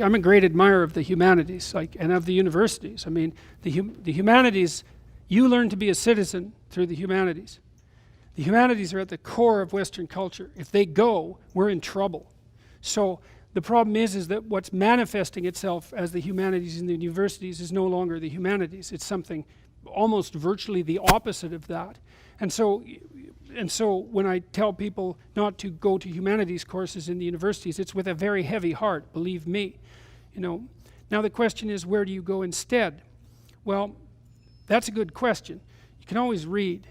I'm a great admirer of the humanities, and of the universities. I mean, the humanities, you learn to be a citizen through the humanities. The humanities are at the core of Western culture. If they go, we're in trouble. So the problem is that what's manifesting itself as the humanities in the universities is no longer the humanities. It's something almost virtually the opposite of that. And so when I tell people not to go to humanities courses in the universities, it's with a very heavy heart, believe me. Now the question is, where do you go instead? Well, that's a good question. You can always read.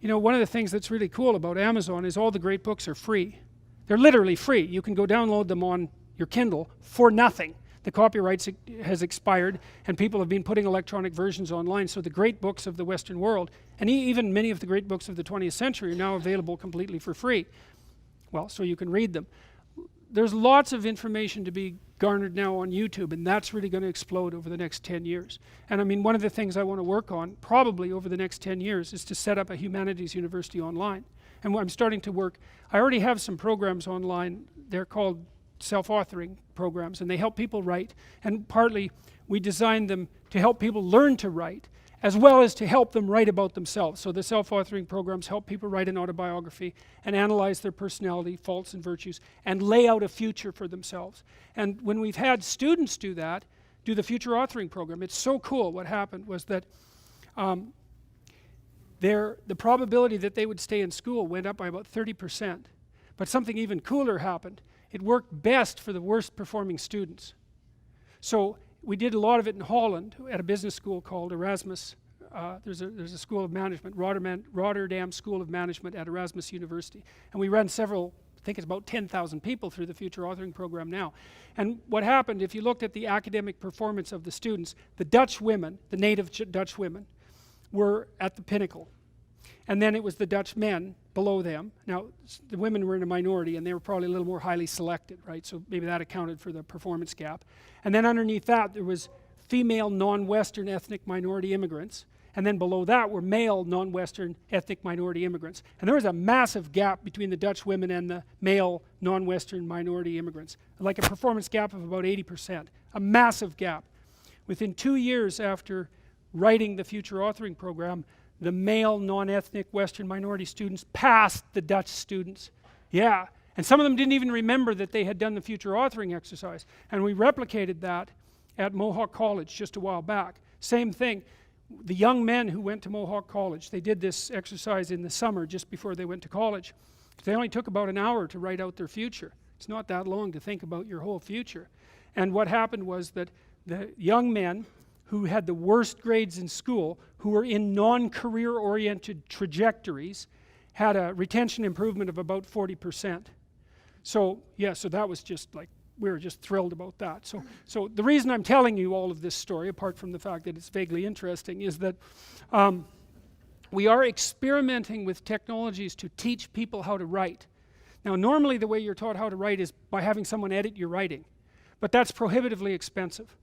One of the things that's really cool about Amazon is all the great books are free. They're literally free. You can go download them on your Kindle for nothing. The copyright has expired, and people have been putting electronic versions online, so the great books of the Western world, and even many of the great books of the 20th century, are now available completely for free. Well, so you can read them. There's lots of information to be garnered now on YouTube, and that's really going to explode over the next 10 years. And I mean, one of the things I want to work on, probably over the next 10 years, is to set up a humanities university online. And I'm starting to work, I already have some programs online. They're called self-authoring programs, and they help people write, and partly we designed them to help people learn to write, as well as to help them write about themselves. So the self-authoring programs help people write an autobiography and analyze their personality, faults and virtues, and lay out a future for themselves. And when we've had students do that, do the future authoring program, it's so cool. What happened was that the probability that they would stay in school went up by about 30%. But something even cooler happened. It worked best for the worst performing students. So we did a lot of it in Holland at a business school called Erasmus. There's a school of management, Rotterdam School of Management at Erasmus University. And we ran several, I think it's about 10,000 people through the future authoring program now. And what happened, if you looked at the academic performance of the students, the Dutch women, the native Dutch women, were at the pinnacle. And then it was the Dutch men below them. Now, the women were in a minority, and they were probably a little more highly selected, right? So maybe that accounted for the performance gap. And then underneath that, there was female non-Western ethnic minority immigrants. And then below that were male non-Western ethnic minority immigrants. And there was a massive gap between the Dutch women and the male non-Western minority immigrants. Like a performance gap of about 80%. A massive gap. Within 2 years after writing the future authoring program, the male non-ethnic Western minority students passed the Dutch students. Yeah, and some of them didn't even remember that they had done the future authoring exercise. And we replicated that at Mohawk College just a while back. Same thing. The young men who went to Mohawk College, they did this exercise in the summer just before they went to college. They only took about an hour to write out their future. It's not that long to think about your whole future. And what happened was that the young men who had the worst grades in school, who were in non-career oriented trajectories, had a retention improvement of about 40%. So yeah, so that was just like, we were just thrilled about that. So the reason I'm telling you all of this story, apart from the fact that it's vaguely interesting, is that we are experimenting with technologies to teach people how to write. Now normally the way you're taught how to write is by having someone edit your writing, but that's prohibitively expensive.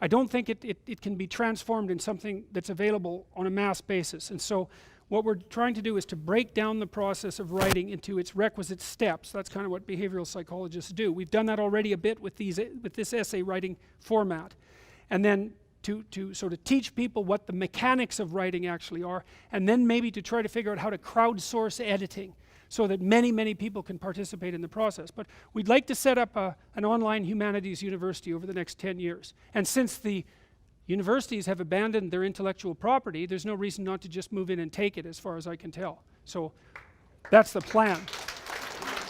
I don't think it can be transformed in something that's available on a mass basis. And so what we're trying to do is to break down the process of writing into its requisite steps. That's kind of what behavioral psychologists do. We've done that already a bit with this essay writing format. And then to sort of teach people what the mechanics of writing actually are, and then maybe to try to figure out how to crowdsource editing so that many, many people can participate in the process. But we'd like to set up an online humanities university over the next 10 years. And since the universities have abandoned their intellectual property, there's no reason not to just move in and take it, as far as I can tell. So that's the plan.